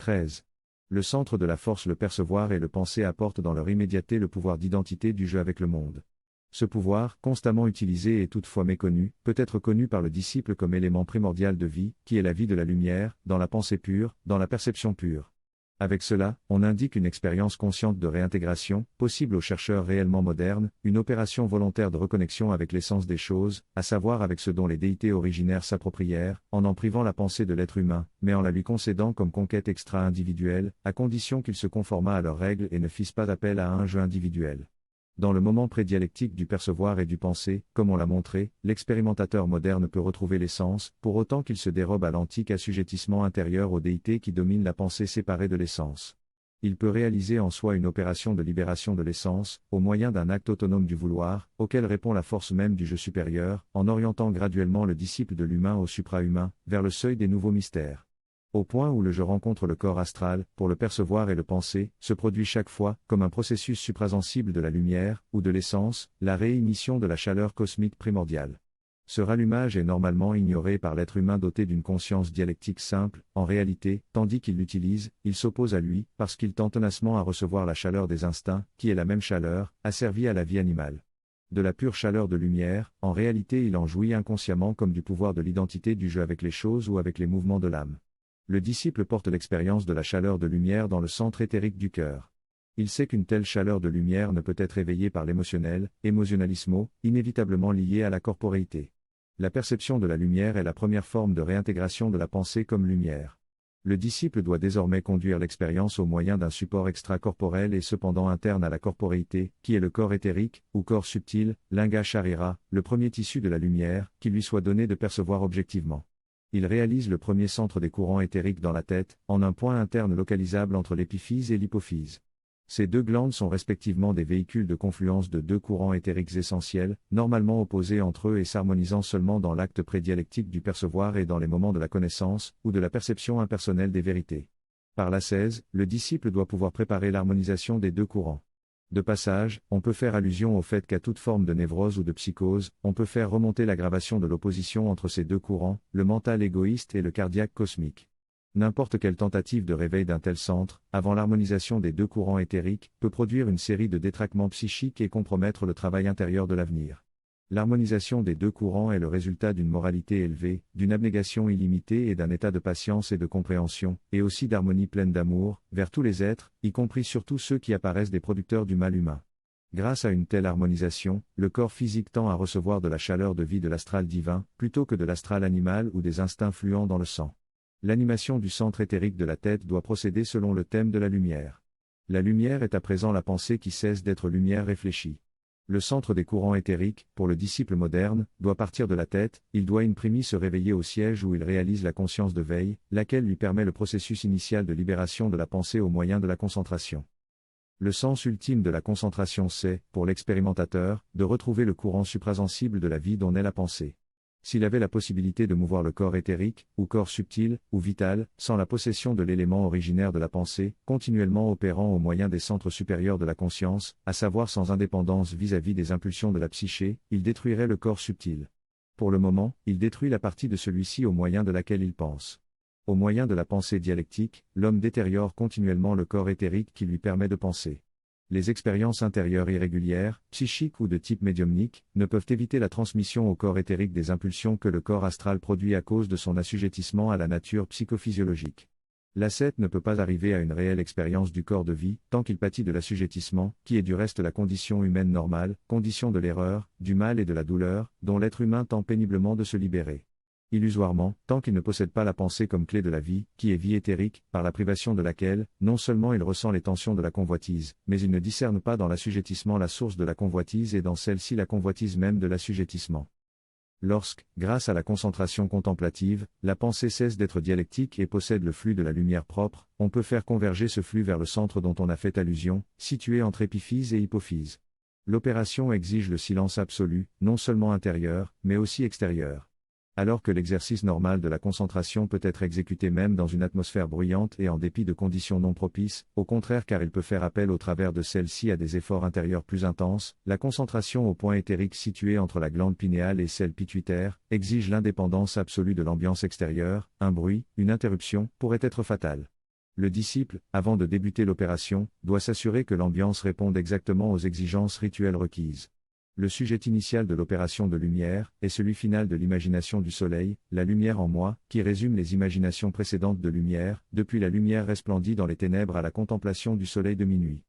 13. Le centre de la force, le percevoir et le penser apportent dans leur immédiateté le pouvoir d'identité du jeu avec le monde. Ce pouvoir, constamment utilisé et toutefois méconnu, peut être connu par le disciple comme élément primordial de vie, qui est la vie de la lumière, dans la pensée pure, dans la perception pure. Avec cela, on indique une expérience consciente de réintégration, possible aux chercheurs réellement modernes, une opération volontaire de reconnexion avec l'essence des choses, à savoir avec ce dont les déités originaires s'approprièrent, en privant la pensée de l'être humain, mais en la lui concédant comme conquête extra-individuelle, à condition qu'il se conformât à leurs règles et ne fisse pas appel à un jeu individuel. Dans le moment prédialectique du percevoir et du penser, comme on l'a montré, l'expérimentateur moderne peut retrouver l'essence, pour autant qu'il se dérobe à l'antique assujettissement intérieur aux déités qui dominent la pensée séparée de l'essence. Il peut réaliser en soi une opération de libération de l'essence, au moyen d'un acte autonome du vouloir, auquel répond la force même du jeu supérieur, en orientant graduellement le disciple de l'humain au supra-humain, vers le seuil des nouveaux mystères. Au point où le jeu rencontre le corps astral, pour le percevoir et le penser, se produit chaque fois, comme un processus suprasensible de la lumière, ou de l'essence, la réémission de la chaleur cosmique primordiale. Ce rallumage est normalement ignoré par l'être humain doté d'une conscience dialectique simple, en réalité, tandis qu'il l'utilise, il s'oppose à lui, parce qu'il tend tenacement à recevoir la chaleur des instincts, qui est la même chaleur, asservie à la vie animale. De la pure chaleur de lumière, en réalité il en jouit inconsciemment comme du pouvoir de l'identité du jeu avec les choses ou avec les mouvements de l'âme. Le disciple porte l'expérience de la chaleur de lumière dans le centre éthérique du cœur. Il sait qu'une telle chaleur de lumière ne peut être éveillée par l'émotionnel, émotionnalismo, inévitablement lié à la corporéité. La perception de la lumière est la première forme de réintégration de la pensée comme lumière. Le disciple doit désormais conduire l'expérience au moyen d'un support extracorporel et cependant interne à la corporéité, qui est le corps éthérique, ou corps subtil, linga sharira, le premier tissu de la lumière, qui lui soit donné de percevoir objectivement. Il réalise le premier centre des courants éthériques dans la tête, en un point interne localisable entre l'épiphyse et l'hypophyse. Ces deux glandes sont respectivement des véhicules de confluence de deux courants éthériques essentiels, normalement opposés entre eux et s'harmonisant seulement dans l'acte prédialectique du percevoir et dans les moments de la connaissance, ou de la perception impersonnelle des vérités. Par l'ascèse, le disciple doit pouvoir préparer l'harmonisation des deux courants. De passage, on peut faire allusion au fait qu'à toute forme de névrose ou de psychose, on peut faire remonter l'aggravation de l'opposition entre ces deux courants, le mental égoïste et le cardiaque cosmique. N'importe quelle tentative de réveil d'un tel centre, avant l'harmonisation des deux courants éthériques, peut produire une série de détraquements psychiques et compromettre le travail intérieur de l'avenir. L'harmonisation des deux courants est le résultat d'une moralité élevée, d'une abnégation illimitée et d'un état de patience et de compréhension, et aussi d'harmonie pleine d'amour, vers tous les êtres, y compris surtout ceux qui apparaissent des producteurs du mal humain. Grâce à une telle harmonisation, le corps physique tend à recevoir de la chaleur de vie de l'astral divin, plutôt que de l'astral animal ou des instincts fluents dans le sang. L'animation du centre éthérique de la tête doit procéder selon le thème de la lumière. La lumière est à présent la pensée qui cesse d'être lumière réfléchie. Le centre des courants éthériques, pour le disciple moderne, doit partir de la tête, il doit in primis se réveiller au siège où il réalise la conscience de veille, laquelle lui permet le processus initial de libération de la pensée au moyen de la concentration. Le sens ultime de la concentration c'est, pour l'expérimentateur, de retrouver le courant suprasensible de la vie dont naît la pensée. S'il avait la possibilité de mouvoir le corps éthérique, ou corps subtil, ou vital, sans la possession de l'élément originaire de la pensée, continuellement opérant au moyen des centres supérieurs de la conscience, à savoir sans indépendance vis-à-vis des impulsions de la psyché, il détruirait le corps subtil. Pour le moment, il détruit la partie de celui-ci au moyen de laquelle il pense. Au moyen de la pensée dialectique, l'homme détériore continuellement le corps éthérique qui lui permet de penser. Les expériences intérieures irrégulières, psychiques ou de type médiumnique, ne peuvent éviter la transmission au corps éthérique des impulsions que le corps astral produit à cause de son assujettissement à la nature psychophysiologique. L'ascète ne peut pas arriver à une réelle expérience du corps de vie, tant qu'il pâtit de l'assujettissement, qui est du reste la condition humaine normale, condition de l'erreur, du mal et de la douleur, dont l'être humain tend péniblement de se libérer. Illusoirement, tant qu'il ne possède pas la pensée comme clé de la vie, qui est vie éthérique, par la privation de laquelle, non seulement il ressent les tensions de la convoitise, mais il ne discerne pas dans l'assujettissement la source de la convoitise et dans celle-ci la convoitise même de l'assujettissement. Lorsque, grâce à la concentration contemplative, la pensée cesse d'être dialectique et possède le flux de la lumière propre, on peut faire converger ce flux vers le centre dont on a fait allusion, situé entre épiphyse et hypophyse. L'opération exige le silence absolu, non seulement intérieur, mais aussi extérieur. Alors que l'exercice normal de la concentration peut être exécuté même dans une atmosphère bruyante et en dépit de conditions non propices, au contraire car il peut faire appel au travers de celle-ci à des efforts intérieurs plus intenses, la concentration au point éthérique situé entre la glande pinéale et celle pituitaire, exige l'indépendance absolue de l'ambiance extérieure, un bruit, une interruption, pourrait être fatale. Le disciple, avant de débuter l'opération, doit s'assurer que l'ambiance réponde exactement aux exigences rituelles requises. Le sujet initial de l'opération de lumière est celui final de l'imagination du soleil, la lumière en moi, qui résume les imaginations précédentes de lumière, depuis la lumière resplendie dans les ténèbres à la contemplation du soleil de minuit.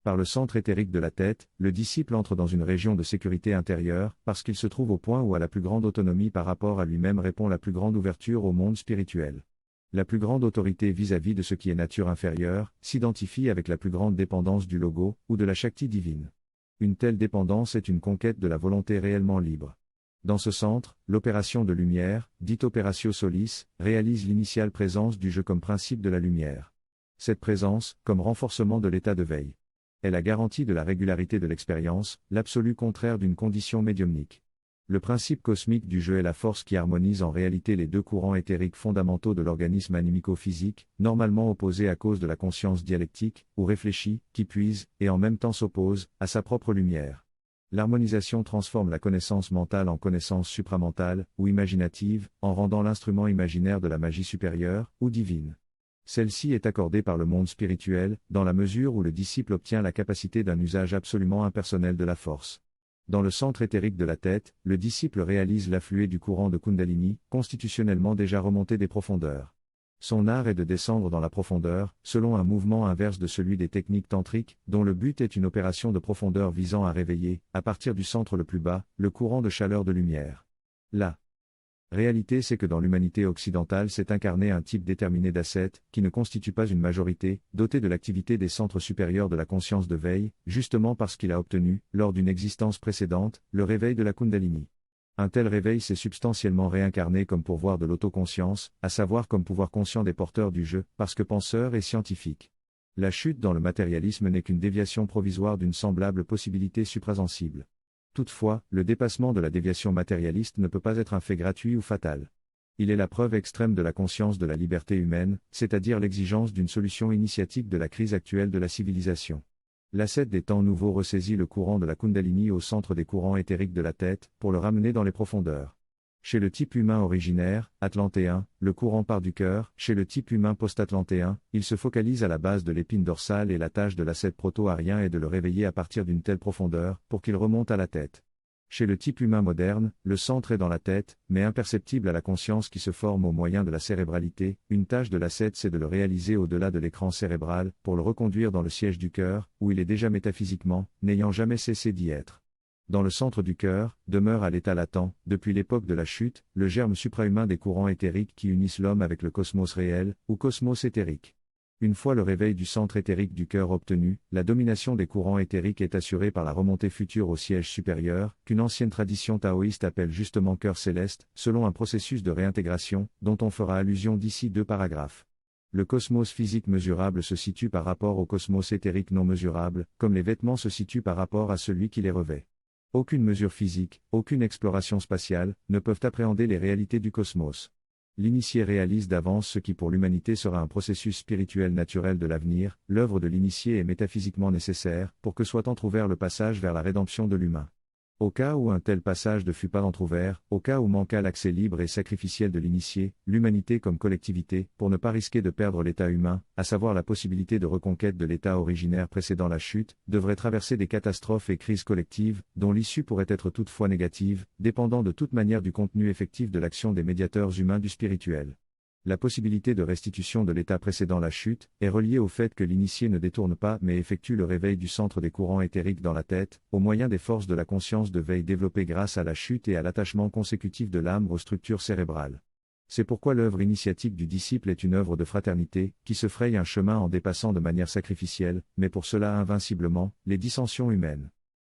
Par le centre éthérique de la tête, le disciple entre dans une région de sécurité intérieure, parce qu'il se trouve au point où à la plus grande autonomie par rapport à lui-même répond la plus grande ouverture au monde spirituel. La plus grande autorité vis-à-vis de ce qui est nature inférieure, s'identifie avec la plus grande dépendance du logo, ou de la Shakti divine. Une telle dépendance est une conquête de la volonté réellement libre. Dans ce centre, l'opération de lumière, dite Operatio Solis, réalise l'initiale présence du jeu comme principe de la lumière. Cette présence, comme renforcement de l'état de veille, est la garantie de la régularité de l'expérience, l'absolu contraire d'une condition médiumnique. Le principe cosmique du jeu est la force qui harmonise en réalité les deux courants éthériques fondamentaux de l'organisme animico-physique, normalement opposés à cause de la conscience dialectique, ou réfléchie, qui puise, et en même temps s'oppose, à sa propre lumière. L'harmonisation transforme la connaissance mentale en connaissance supramentale, ou imaginative, en rendant l'instrument imaginaire de la magie supérieure, ou divine. Celle-ci est accordée par le monde spirituel, dans la mesure où le disciple obtient la capacité d'un usage absolument impersonnel de la force. Dans le centre éthérique de la tête, le disciple réalise l'affluée du courant de Kundalini, constitutionnellement déjà remonté des profondeurs. Son art est de descendre dans la profondeur, selon un mouvement inverse de celui des techniques tantriques, dont le but est une opération de profondeur visant à réveiller, à partir du centre le plus bas, le courant de chaleur de lumière. La réalité c'est que dans l'humanité occidentale s'est incarné un type déterminé d'ascète, qui ne constitue pas une majorité, doté de l'activité des centres supérieurs de la conscience de veille, justement parce qu'il a obtenu, lors d'une existence précédente, le réveil de la Kundalini. Un tel réveil s'est substantiellement réincarné comme pourvoir de l'autoconscience, à savoir comme pouvoir conscient des porteurs du jeu, parce que penseurs et scientifiques. La chute dans le matérialisme n'est qu'une déviation provisoire d'une semblable possibilité suprasensible. Toutefois, le dépassement de la déviation matérialiste ne peut pas être un fait gratuit ou fatal. Il est la preuve extrême de la conscience de la liberté humaine, c'est-à-dire l'exigence d'une solution initiatique de la crise actuelle de la civilisation. L'ascète des temps nouveaux ressaisit le courant de la Kundalini au centre des courants éthériques de la tête, pour le ramener dans les profondeurs. Chez le type humain originaire, atlantéen, le courant part du cœur, chez le type humain post-atlantéen, il se focalise à la base de l'épine dorsale et la tâche de l'ascète proto-arien est de le réveiller à partir d'une telle profondeur, pour qu'il remonte à la tête. Chez le type humain moderne, le centre est dans la tête, mais imperceptible à la conscience qui se forme au moyen de la cérébralité, une tâche de l'ascète c'est de le réaliser au-delà de l'écran cérébral, pour le reconduire dans le siège du cœur, où il est déjà métaphysiquement, n'ayant jamais cessé d'y être. Dans le centre du cœur, demeure à l'état latent, depuis l'époque de la chute, le germe suprahumain des courants éthériques qui unissent l'homme avec le cosmos réel, ou cosmos éthérique. Une fois le réveil du centre éthérique du cœur obtenu, la domination des courants éthériques est assurée par la remontée future au siège supérieur, qu'une ancienne tradition taoïste appelle justement cœur céleste, selon un processus de réintégration, dont on fera allusion d'ici 2 paragraphes. Le cosmos physique mesurable se situe par rapport au cosmos éthérique non mesurable, comme les vêtements se situent par rapport à celui qui les revêt. Aucune mesure physique, aucune exploration spatiale, ne peuvent appréhender les réalités du cosmos. L'initié réalise d'avance ce qui pour l'humanité sera un processus spirituel naturel de l'avenir, l'œuvre de l'initié est métaphysiquement nécessaire, pour que soit entrouvert le passage vers la rédemption de l'humain. Au cas où un tel passage ne fût pas entrouvert, au cas où manqua l'accès libre et sacrificiel de l'initié, l'humanité comme collectivité, pour ne pas risquer de perdre l'état humain, à savoir la possibilité de reconquête de l'état originaire précédant la chute, devrait traverser des catastrophes et crises collectives, dont l'issue pourrait être toutefois négative, dépendant de toute manière du contenu effectif de l'action des médiateurs humains du spirituel. La possibilité de restitution de l'état précédant la chute est reliée au fait que l'initié ne détourne pas mais effectue le réveil du centre des courants éthériques dans la tête, au moyen des forces de la conscience de veille développées grâce à la chute et à l'attachement consécutif de l'âme aux structures cérébrales. C'est pourquoi l'œuvre initiatique du disciple est une œuvre de fraternité, qui se fraye un chemin en dépassant de manière sacrificielle, mais pour cela invinciblement, les dissensions humaines.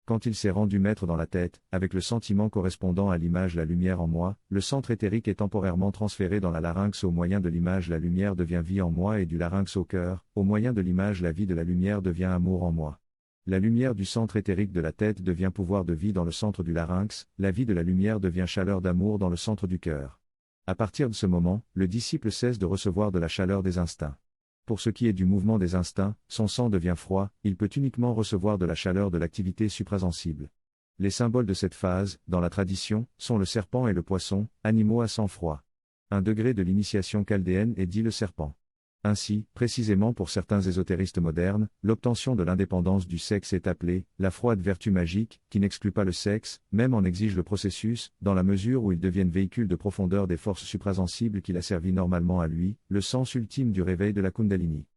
Quand il s'est rendu maître dans la tête, avec le sentiment correspondant à l'image la lumière en moi, le centre éthérique est temporairement transféré dans la larynx au moyen de l'image la lumière devient vie en moi et du larynx au cœur, au moyen de l'image la vie de la lumière devient amour en moi. La lumière du centre éthérique de la tête devient pouvoir de vie dans le centre du larynx, la vie de la lumière devient chaleur d'amour dans le centre du cœur. À partir de ce moment, le disciple cesse de recevoir de la chaleur des instincts. Pour ce qui est du mouvement des instincts, son sang devient froid, il peut uniquement recevoir de la chaleur de l'activité suprasensible. Les symboles de cette phase, dans la tradition, sont le serpent et le poisson, animaux à sang froid. Un degré de l'initiation chaldéenne est dit le serpent. Ainsi, précisément pour certains ésotéristes modernes, l'obtention de l'indépendance du sexe est appelée la froide vertu magique, qui n'exclut pas le sexe, même en exige le processus, dans la mesure où ils deviennent véhicules de profondeur des forces suprasensibles qu'il a servi normalement à lui, le sens ultime du réveil de la Kundalini.